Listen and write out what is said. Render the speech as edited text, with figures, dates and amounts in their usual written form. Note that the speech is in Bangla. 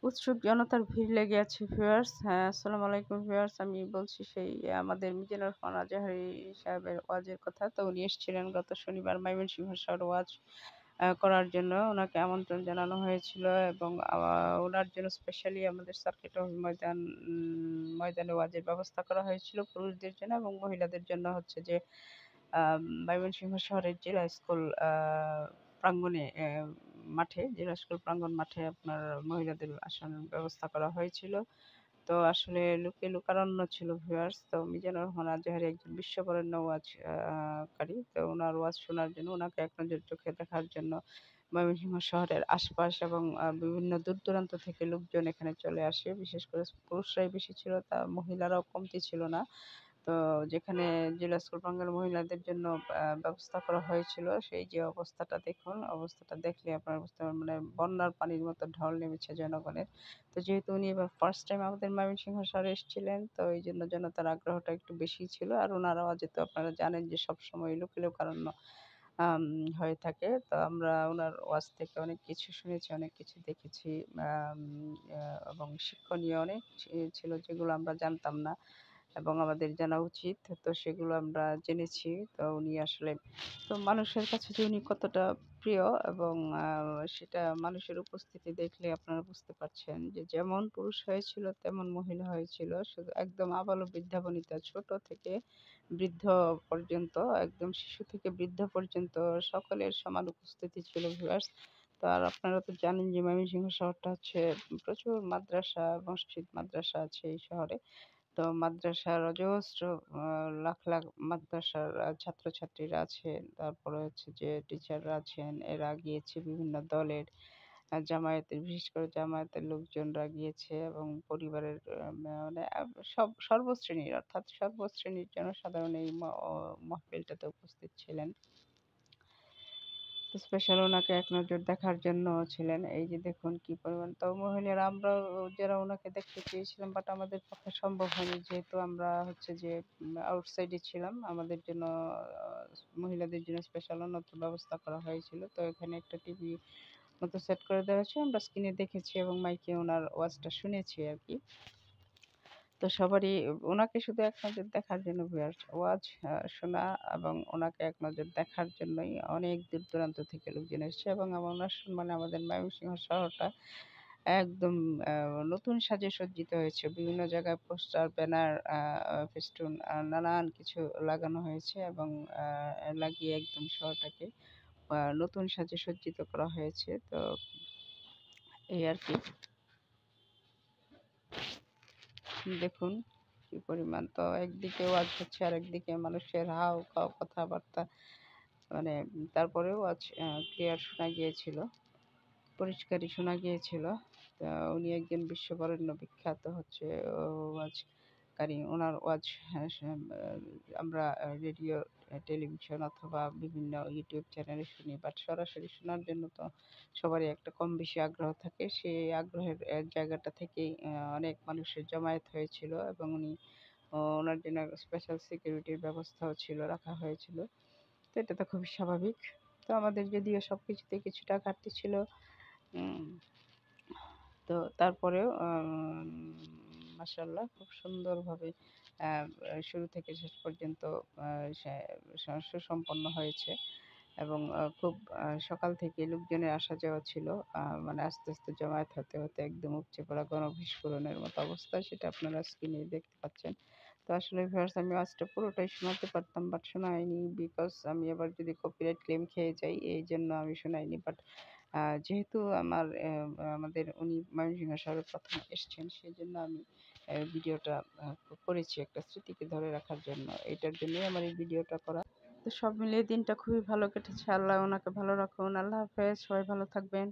উৎসুক জনতার ভিড় লেগে আছে ভিউয়ার্স। হ্যাঁ, আসসালামু আলাইকুম ভিউয়ার্স। আমি বলছি সেই আমাদের মিজানুর রহমান আজহারী সাহেবের ওয়াজের কথা। তো উনি এসেছিলেন গত শনিবার ময়মনসিংহ শহর ওয়াজ করার জন্য। উনাকে আমন্ত্রণ জানানো হয়েছিল এবং উনার জন্য স্পেশালি আমাদের সার্কিট ময়দানে ওয়াজের ব্যবস্থা করা হয়েছিল পুরুষদের জন্য এবং মহিলাদের জন্য হচ্ছে যে ময়মনসিংহ শহরের জেলা স্কুল প্রাঙ্গণে মাঠে জেলা স্কুল প্রাঙ্গণ মাঠে আপনার মহিলাদের আসনের ব্যবস্থা করা হয়েছিল। তো আসলে লোকে লোকারণ্য ছিল ভিউয়ার্স। তো মিজানুর রহমান আজহারী একজন বিশ্ববরেণ্য কারী। তো উনার ওয়াজ শোনার জন্য উনাকে এক নজর চোখে দেখার জন্য ময়মনসিংহ শহরের আশপাশ এবং বিভিন্ন দূর দূরান্ত থেকে লোকজন এখানে চলে আসে। বিশেষ করে পুরুষরাই বেশি ছিল, তা মহিলারাও কমতি ছিল না। তো যেখানে জেলা স্কুল প্রাঙ্গণে মহিলাদের জন্য ব্যবস্থা করা হয়েছিল, সেই যে অবস্থাটা দেখুন, অবস্থাটা দেখলে আপনার বুঝতে পারবেন মানে বন্যার পানির মতো ঢল নেমেছে জনগণের। তো যেহেতু উনি এবার ফার্স্ট টাইম আমাদের ময়মনসিংহ শহরে এসেছিলেন, তো এইজন্য জনতার আগ্রহটা একটু বেশিই ছিল। আর উনার আওয়াজে তো আপনারা জানেন যে সবসময় লোকে লোকারণ্য আম হয়ে থাকে। তো আমরা উনার ওয়াজ থেকে অনেক কিছু শুনেছি, অনেক কিছু দেখেছি আম আ এবং শিক্ষণীয় অনেক ছিল যেগুলো আমরা জানতাম না। এবং আমাদের জানা উচিত। তো সেগুলো আমরা জেনেছি। তো উনি আসলে তো মানুষের কাছে যে উনি কতটা প্রিয় এবং সেটা মানুষের উপস্থিতি দেখলে আপনারা বুঝতে পারছেন যে যেমন পুরুষ হয়েছিল তেমন মহিলা হয়েছিল। শুধু একদম আবালো-বৃদ্ধা বনিতা ছোট থেকে বৃদ্ধ পর্যন্ত, একদম শিশু থেকে বৃদ্ধ পর্যন্ত সকলের সমান উপস্থিতি ছিল ভিউয়ার্স। তো আর আপনারা তো জানেন যে ময়মনসিংহ শহরটা হচ্ছে প্রচুর মাদ্রাসা, মসজিদ, মাদ্রাসা আছে এই শহরে। তো মাদ্রাসার অজস্র আ লাখ, লাখ মাদ্রাসার ছাত্রছাত্রীরা আছেন। তারপরে হচ্ছে যে টিচাররা আছেন। এরা গিয়েছে বিভিন্ন দলের জামায়াতের বিশেষ করে জামায়াতের লোকজনরা গিয়েছে এবং পরিবারের মানে সর্বশ্রেণীর অর্থাৎ সর্বশ্রেণীর জনসাধারণ এই মাহফিলটাতে উপস্থিত ছিলেন। তো স্পেশাল ওনাকে এক নজর দেখার জন্য ছিলেন। এই যে দেখুন কি পরিমাণ তো মহিলারা আমরাও যারা ওনাকে দেখতে চেয়েছিলাম বাট আমাদের পক্ষে সম্ভব হয়নি। যেহেতু আমরা হচ্ছে যে আউটসাইডে ছিলাম। আমাদের জন্য আ মহিলাদের জন্য স্পেশাল অন্যত্র ব্যবস্থা করা হয়েছিল। তো এখানে একটা টিভি মতো সেট করে দেওয়া হয়েছে। আমরা স্ক্রিনে দেখেছি এবং মাইকে ওনার ওয়াজটা শুনেছি আরকি। তো সবারই উনাকে শুধু এক নজর দেখার জন্য ভিউয়ার্স ওয়াজ শোনা এবং উনাকে এক নজর দেখার জন্যই অনেক দূর-দূরান্ত থেকে লোকজন এসছে এবং ওনার সম্মানে আমাদের ময়মনসিংহ শহরটা একদম আ নতুন সাজে সজ্জিত হয়েছে। বিভিন্ন জায়গায় পোস্টার, ব্যানার, ফেস্টুন নানান কিছু লাগানো হয়েছে এবং লাগিয়ে একদম শহরটাকে নতুন সাজে সজ্জিত করা হয়েছে। তো এই আরকি। দেখুন কি পরিমাণ। তো একদিকে ওয়াজ হচ্ছে আরেকদিকে মানুষের হাউ-খাউ কথাবার্তা মানে তারপরেও ওয়াজ ক্লিয়ার শোনা গিয়েছিল। পরিষ্কারই শোনা গিয়েছিল। তা উনি একজন বিশ্ববরেণ্য বিখ্যাত হচ্ছে ওয়াজকারী। উনার ওয়াজ হ্যাঁ, আমরা রেডিও, টেলিভিশন অথবা বিভিন্ন ইউটিউব চ্যানেলে শুনি। বাট সরাসরি শোনার জন্য তো সবারই একটা কম বেশি আগ্রহ থাকে। সেই আগ্রহের জায়গাটা থেকেই অনেক মানুষের জমায়েত হয়েছিল এবং উনি ওনার জন্য স্পেশাল সিকিউরিটির ব্যবস্থাও ছিল, রাখা হয়েছিল। তো এটা তো খুবই স্বাভাবিক। তো আমাদের যদিও সবকিছুতে কিছুটা ঘাটতি ছিল। উম তো তারপরেও মাশাআল্লাহ খুব সুন্দরভাবে আ শুরু থেকে শেষ পর্যন্ত আ সে সুসম্পন্ন হয়েছে এবং খুব সকাল থেকে লোকজনের আসা যাওয়া ছিল। মানে আস্তে, আস্তে জমায়েত হতে, হতে একদম উপচে পড়া গণবিস্ফোরণের মতো অবস্থা সেটা আপনারা স্ক্রিনে দেখতে পাচ্ছেন। তো আসলে ভিউয়ার্স আমি আজটা পুরোটাই শোনাতে পারতাম বাট শোনা হয়নি বিকজ আমি আবার যদি কপিরাইট ক্লেম খেয়ে যাই এইজন্য আমি শোনাইনি। বাট যেহেতু আমাদের উনি ময়মনসিংহ শহরে ১ম এসছেন সেজন্য আমি ভিডিওটা করেছি একটা স্মৃতিকে ধরে রাখার জন্য। এটার জন্যই আমার এই ভিডিওটা করা। তো সব মিলিয়ে দিনটা খুবই ভালো কেটেছে। আল্লাহ ওনাকে ভালো রাখুন। আল্লাহ হাফেজ। সবাই ভালো থাকবেন।